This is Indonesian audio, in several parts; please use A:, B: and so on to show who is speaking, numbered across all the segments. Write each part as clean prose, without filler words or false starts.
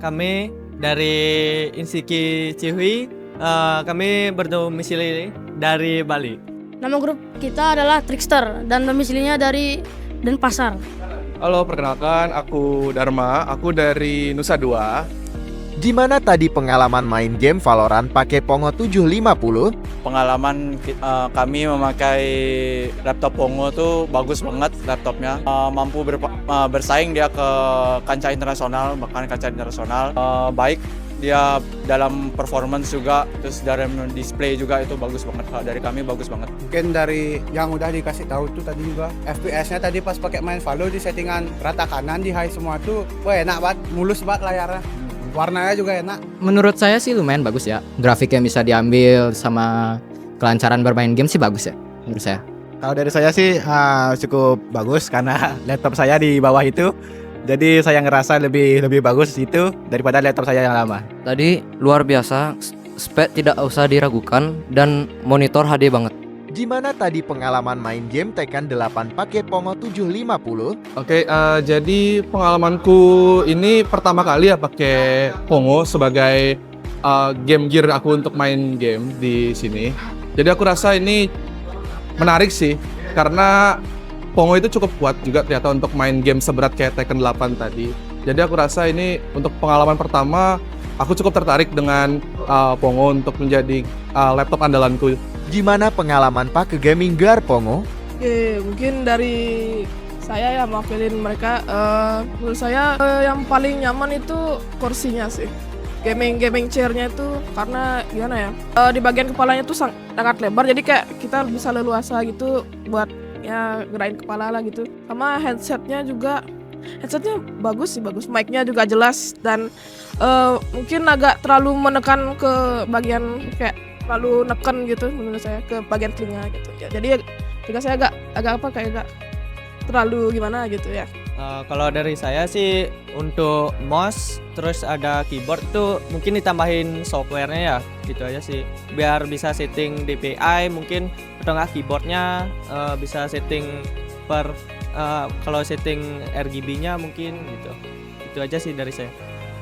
A: kami dari Insiki Cihui, kami berdomisili dari Bali.
B: Nama grup kita adalah Trickster dan domisilinya dari Denpasar.
C: Halo, perkenalkan aku Dharma, aku dari Nusa Dua.
D: Gimana tadi pengalaman main game Valorant pakai Pongo 750?
E: Pengalaman kami memakai laptop Pongo tuh bagus banget laptopnya. Mampu bersaing dia ke kancah internasional, bahkan kancah internasional. Baik dia dalam performance juga, terus dalam display juga itu bagus banget. Dari kami bagus banget.
F: Mungkin dari yang udah dikasih tahu tuh tadi juga FPS-nya tadi pas pakai main Valo di settingan rata kanan di high semua tuh, wah enak banget, mulus banget layarnya. Warnanya juga enak.
G: Menurut saya sih lumayan bagus ya. Grafiknya bisa diambil sama kelancaran bermain game sih bagus ya menurut saya.
H: Kalau dari saya sih cukup bagus karena laptop saya di bawah itu. Jadi saya ngerasa lebih bagus itu daripada laptop saya yang lama.
I: Tadi luar biasa, spek tidak usah diragukan dan monitor HD banget.
D: Gimana tadi pengalaman main game Tekken 8 pakai Pongo 750?
C: Oke, jadi pengalamanku ini pertama kali ya pakai Pongo sebagai game gear aku untuk main game di sini. Jadi aku rasa ini menarik sih, karena Pongo itu cukup kuat juga ternyata untuk main game seberat kayak Tekken 8 tadi. Jadi aku rasa ini untuk pengalaman pertama, aku cukup tertarik dengan Pongo untuk menjadi laptop andalanku.
D: Gimana pengalaman Pak ke gaming gear Pongo?
J: Oke, mungkin dari saya ya mewakilin mereka. Menurut saya yang paling nyaman itu kursinya sih. Gaming chairnya itu karena gimana ya? Di bagian kepalanya tuh sangat lebar, jadi kayak kita bisa leluasa gitu buat ya gerakin kepala lah gitu. Sama headsetnya bagus sih, bagus. Mic-nya juga jelas dan mungkin agak terlalu menekan ke bagian kayak terlalu neken gitu menurut saya ke bagian telinga gitu ya. Jadi telinga saya agak terlalu gimana gitu ya.
A: Kalau dari saya sih untuk mouse terus ada keyboard tuh mungkin ditambahin softwarenya ya, gitu aja sih. Biar bisa setting DPI mungkin atau nggak keyboardnya bisa setting per kalau setting RGB-nya mungkin gitu. Itu aja sih dari saya.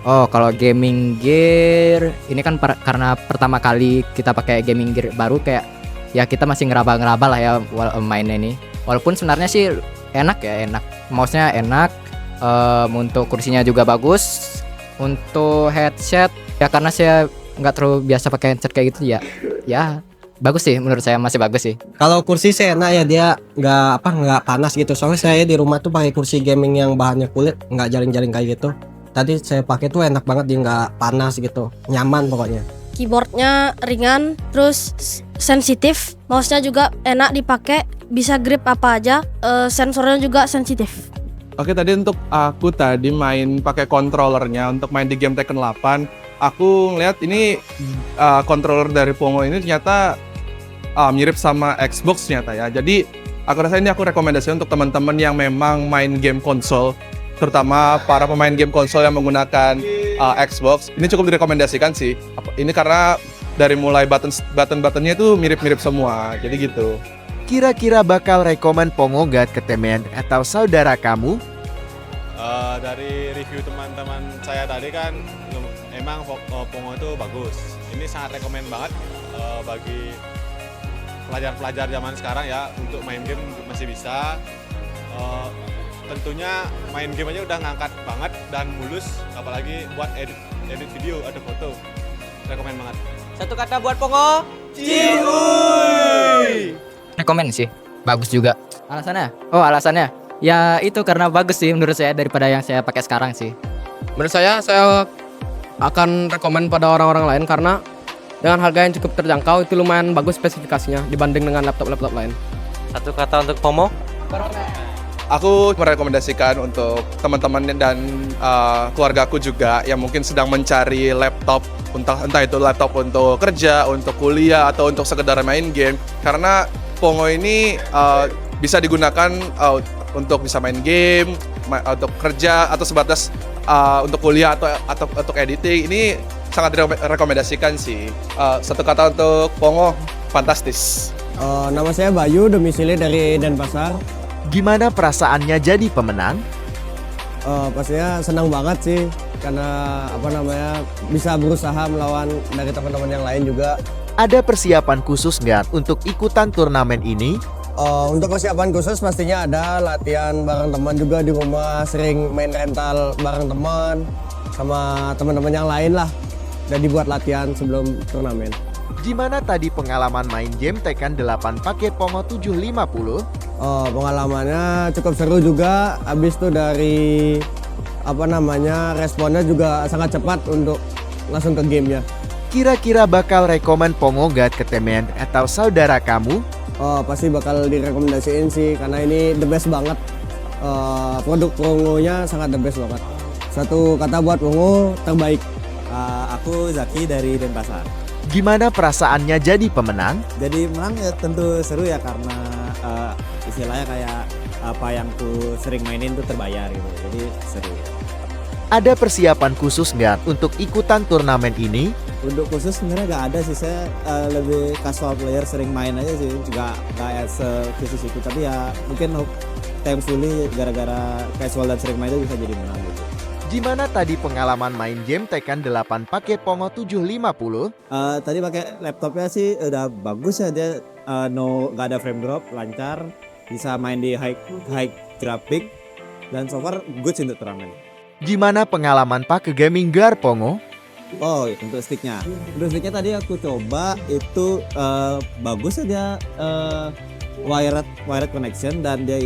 G: Oh, kalau gaming gear ini kan karena pertama kali kita pakai gaming gear baru, kayak ya kita masih ngeraba-ngeraba lah ya mainnya ini. Walaupun sebenarnya sih enak, mouse-nya enak, untuk kursinya juga bagus, untuk headset ya karena saya nggak terlalu biasa pakai headset kayak gitu ya bagus sih, menurut saya masih bagus sih.
K: Kalau kursi saya enak ya, dia nggak panas gitu. Soalnya saya di rumah tuh pakai kursi gaming yang bahannya kulit, nggak jaring-jaring kayak gitu. Tadi saya pakai tuh enak banget, dia nggak panas gitu, nyaman pokoknya.
B: Keyboardnya ringan, terus sensitif, mouse-nya juga enak dipakai, bisa grip apa aja, sensornya juga sensitif.
C: Oke, tadi untuk aku tadi main pakai controllernya untuk main di game Tekken 8. Aku ngeliat ini controller dari Pongo ini ternyata mirip sama Xbox ternyata ya. Jadi aku rasa ini aku rekomendasi untuk teman-teman yang memang main game konsol, terutama para pemain game konsol yang menggunakan Xbox. Ini cukup direkomendasikan sih. Ini karena dari mulai button-buttonnya itu mirip-mirip semua. Jadi gitu.
D: Kira-kira bakal rekomen Pongo gak ke teman atau saudara kamu?
L: Dari review teman-teman saya tadi kan emang Pongo itu bagus. Ini sangat rekomen banget bagi pelajar-pelajar zaman sekarang ya, untuk main game masih bisa. Tentunya main game aja udah ngangkat banget dan mulus, apalagi buat edit video atau foto. Rekomen banget.
A: Satu kata buat Pongo,
G: Cihuy. Rekomen sih, bagus juga. Alasannya? Oh, alasannya ya itu karena bagus sih menurut saya daripada yang saya pakai sekarang sih.
M: Menurut saya akan rekomen pada orang-orang lain karena dengan harga yang cukup terjangkau, itu lumayan bagus spesifikasinya dibanding dengan laptop-laptop lain.
I: Satu kata untuk Pomo?
C: Aku merekomendasikan untuk teman-teman dan keluargaku juga yang mungkin sedang mencari laptop, entah itu laptop untuk kerja, untuk kuliah, atau untuk sekedar main game. Karena Pongo ini bisa digunakan untuk bisa main game, untuk kerja, atau sebatas untuk kuliah atau untuk editing. Ini sangat direkomendasikan sih. Satu kata untuk Pongo, fantastis.
K: Nama saya Bayu, domisili dari Denpasar.
D: Gimana perasaannya jadi pemenang?
K: Pastinya senang banget sih, karena bisa berusaha melawan dari teman-teman yang lain juga.
D: Ada persiapan khusus nggak untuk ikutan turnamen ini?
K: Untuk persiapan khusus pastinya ada latihan bareng teman juga di rumah, sering main rental bareng teman sama teman-teman yang lain lah. Dan dibuat latihan sebelum turnamen.
D: Gimana tadi pengalaman main game Tekken 8 pakai Pongo 750?
K: Pengalamannya cukup seru juga. Habis itu dari responnya juga sangat cepat untuk langsung ke gamenya.
D: Kira-kira bakal rekomen Pongo nggak ke temen atau saudara kamu?
K: Pasti bakal direkomendasiin sih karena ini the best banget. Produk Pongonya sangat the best banget. Satu kata buat Pongo, terbaik.
N: Aku Zaki dari Denpasar.
D: Gimana perasaannya jadi pemenang?
N: Jadi menang ya tentu seru ya karena istilahnya kayak apa yang ku sering mainin tuh terbayar gitu. Jadi seru.
D: Ada persiapan khusus nggak untuk ikutan turnamen ini?
N: Untuk khusus sebenarnya nggak ada sih, saya lebih casual player, sering main aja sih, nggak khusus itu. Tapi ya mungkin thankfully gara-gara casual dan sering main itu bisa jadi menang gitu.
D: Gimana tadi pengalaman main game Tekken 8 pakai Pongo 750?
N: Tadi pakai laptopnya sih udah bagus ya, dia nggak ada frame drop, lancar, bisa main di high graphic dan so far good sih untuk turnamen.
D: Gimana pengalaman Pak ke gaming gear Pongo?
N: Untuk sticknya. Untuk sticknya tadi aku coba itu bagus ya, wired connection dan dia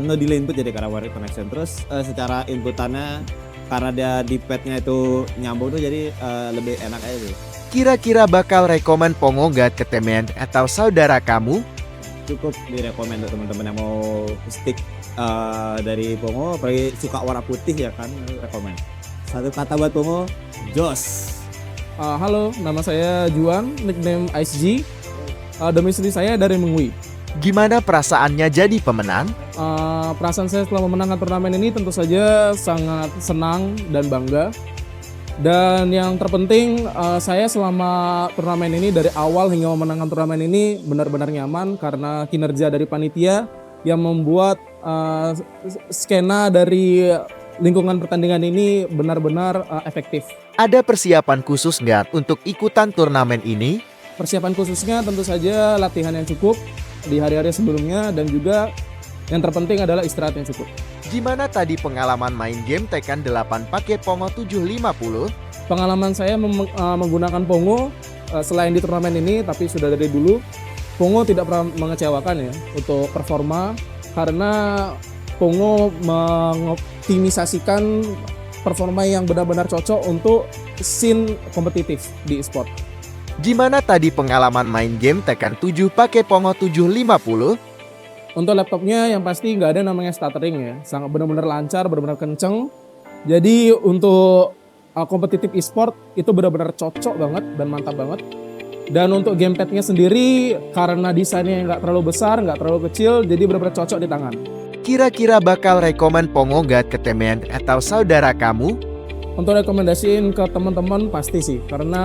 N: no delay input jadi karena wired connection. Terus secara inputannya karena dia di padnya itu nyambung tuh jadi lebih enak aja sih.
D: Kira-kira bakal rekomen Pongo nggak ke temen atau saudara kamu?
N: Cukup direkomend untuk teman-teman yang mau stick dari Pongo, apalagi suka warna putih ya kan, rekomend. Satu kata buat Pongo, Jos.
J: Halo, nama saya Juan, nickname Ice G. Domisili saya dari Mengwi.
D: Gimana perasaannya jadi pemenang?
J: Perasaan saya setelah memenangkan turnamen ini tentu saja sangat senang dan bangga. Dan yang terpenting saya selama turnamen ini dari awal hingga memenangkan turnamen ini benar-benar nyaman karena kinerja dari panitia yang membuat skena dari lingkungan pertandingan ini benar-benar efektif.
D: Ada persiapan khusus nggak untuk ikutan turnamen ini?
J: Persiapan khususnya tentu saja latihan yang cukup di hari-hari sebelumnya dan juga yang terpenting adalah istirahat yang cukup.
D: Gimana tadi pengalaman main game Tekken 8 pakai Pongo 750?
J: Pengalaman saya menggunakan Pongo selain di turnamen ini tapi sudah dari dulu. Pongo tidak pernah mengecewakan ya untuk performa karena Pongo mengoptimisasikan performa yang benar-benar cocok untuk scene kompetitif di e-sport.
D: Gimana tadi pengalaman main game Tekken 7 pakai Pongo 750?
J: Untuk laptopnya yang pasti nggak ada namanya stuttering ya, sangat benar-benar lancar, benar-benar kenceng. Jadi untuk kompetitif e-sport itu benar-benar cocok banget dan mantap banget. Dan untuk gamepadnya sendiri karena desainnya nggak terlalu besar, nggak terlalu kecil, jadi benar-benar cocok di tangan.
D: Kira-kira bakal rekomen Pongo nggak ke temen atau saudara kamu?
J: Untuk rekomendasiin ke teman-teman pasti sih, karena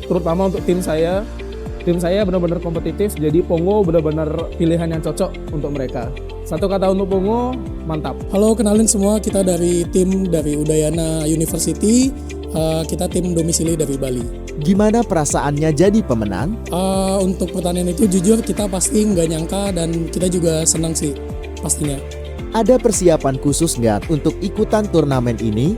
J: terutama untuk tim saya benar-benar kompetitif, jadi Pongo benar-benar pilihan yang cocok untuk mereka. Satu kata untuk Pongo, mantap.
O: Halo, kenalin semua, kita dari tim dari Udayana University, kita tim domisili dari Bali.
D: Gimana perasaannya jadi pemenang?
O: Untuk pertandingan itu jujur kita pasti nggak nyangka dan kita juga senang sih pastinya.
D: Ada persiapan khusus nggak untuk ikutan turnamen ini?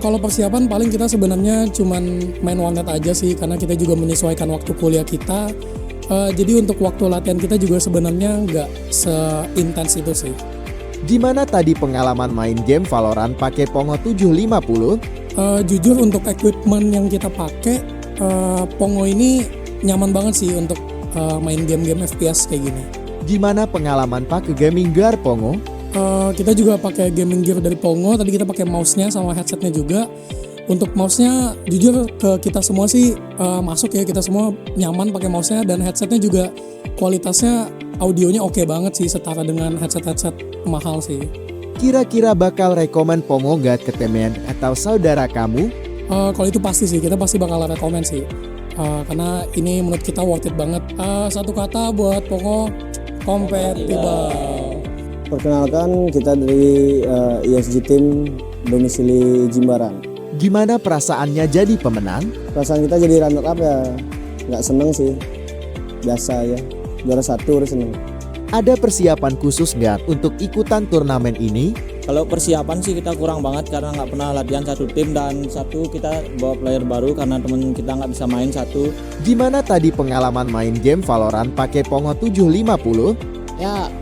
O: Kalau persiapan paling kita sebenarnya cuman main warnet aja sih karena kita juga menyesuaikan waktu kuliah kita. Jadi untuk waktu latihan kita juga sebenarnya nggak seintens itu sih.
D: Gimana tadi pengalaman main game Valorant pakai Pongo 750?
O: Jujur untuk equipment yang kita pakai, Pongo ini nyaman banget sih untuk main game-game FPS kayak gini.
D: Gimana pengalaman Pak ke gaming gear Pongo?
O: Kita juga pakai gaming gear dari Pongo. Tadi kita pakai mouse-nya sama headset-nya juga. Untuk mouse-nya jujur ke kita semua sih masuk ya, kita semua nyaman pakai mouse-nya dan headset-nya juga kualitasnya audionya oke banget sih setara dengan headset mahal sih.
D: Kira-kira bakal rekomen Pongo nggak ke temen atau saudara kamu?
O: Kalau itu pasti sih, kita pasti bakal rekomen sih. Karena ini menurut kita worth it banget. Satu kata buat Pongo, kompetitif.
N: Perkenalkan, kita dari ESG Team domisili Jimbaran.
D: Gimana perasaannya jadi pemenang?
N: Perasaan kita jadi runner up ya, nggak seneng sih, biasa ya. Juara 1 udah seneng.
D: Ada persiapan khusus nggak untuk ikutan turnamen ini?
P: Kalau persiapan sih kita kurang banget karena nggak pernah latihan satu tim, dan satu kita bawa player baru karena temen kita nggak bisa main satu.
D: Gimana tadi pengalaman main game Valorant pakai Pongo 750?
Q: Ya,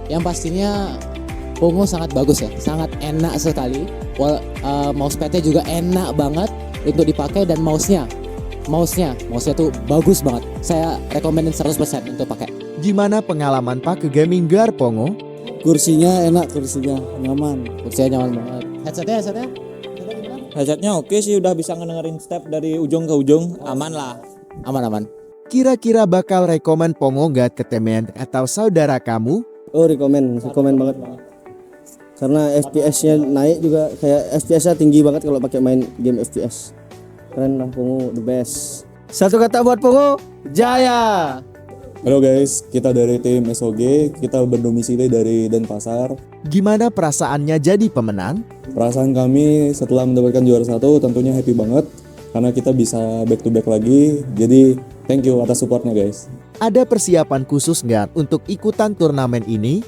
Q: yang pastinya Pongo sangat bagus ya, sangat enak sekali. Mousepadnya juga enak banget untuk dipakai, dan mouse-nya tuh bagus banget. Saya rekomenin 100% untuk pakai.
D: Gimana pengalaman pakai gaming gear Pongo?
N: Kursinya enak, kursinya nyaman.
Q: Kursinya nyaman banget.
P: Headsetnya oke sih, udah bisa ngedengerin step dari ujung ke ujung, aman lah.
Q: Aman.
D: Kira-kira bakal rekomen Pongo nggak ke temen atau saudara kamu?
N: Oh, rekomen banget. Karena FPS-nya naik juga, kayak FPS-nya tinggi banget kalau pakai main game FPS. Keren lah, Pongo the best. Satu kata buat Pongo, Jaya!
R: Halo guys, kita dari tim SOG, kita berdomisili dari Denpasar.
D: Gimana perasaannya jadi pemenang?
R: Perasaan kami setelah mendapatkan juara 1 tentunya happy banget karena kita bisa back to back lagi. Jadi thank you atas supportnya guys.
D: Ada persiapan khusus nggak untuk ikutan turnamen ini?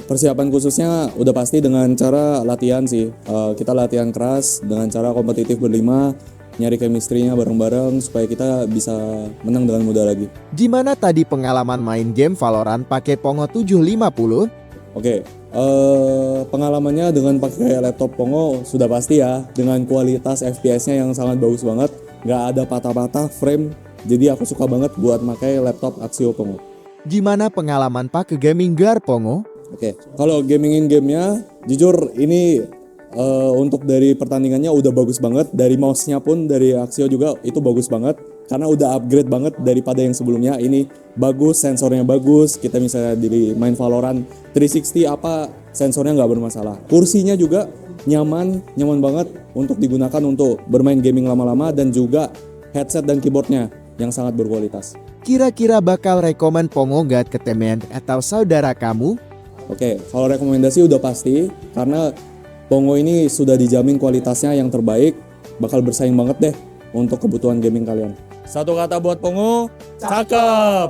R: Persiapan khususnya udah pasti dengan cara latihan sih. Kita latihan keras dengan cara kompetitif berlima, nyari chemistry-nya bareng-bareng supaya kita bisa menang dengan mudah lagi.
D: Gimana tadi pengalaman main game Valorant pakai Pongo 750?
R: Oke, pengalamannya dengan pakai laptop Pongo sudah pasti ya, dengan kualitas FPS-nya yang sangat bagus banget, nggak ada patah-patah frame, jadi aku suka banget buat pakai laptop Axio Pongo.
D: Gimana pengalaman pakai gaming gear Pongo?
R: Oke, kalau gaming game-nya, jujur ini untuk dari pertandingannya udah bagus banget, dari mouse-nya pun dari Axio juga itu bagus banget karena udah upgrade banget daripada yang sebelumnya. Ini bagus, sensornya bagus, kita misalnya di main Valorant 360 apa sensornya nggak bermasalah. Kursinya juga nyaman banget untuk digunakan untuk bermain gaming lama-lama, dan juga headset dan keyboardnya yang sangat berkualitas.
D: Kira-kira bakal rekomen Pongo nggak ke temen atau saudara kamu?
R: Oke, kalau rekomendasi udah pasti karena Pongo ini sudah dijamin kualitasnya yang terbaik, bakal bersaing banget deh untuk kebutuhan gaming kalian.
E: Satu kata buat Pongo, cakep.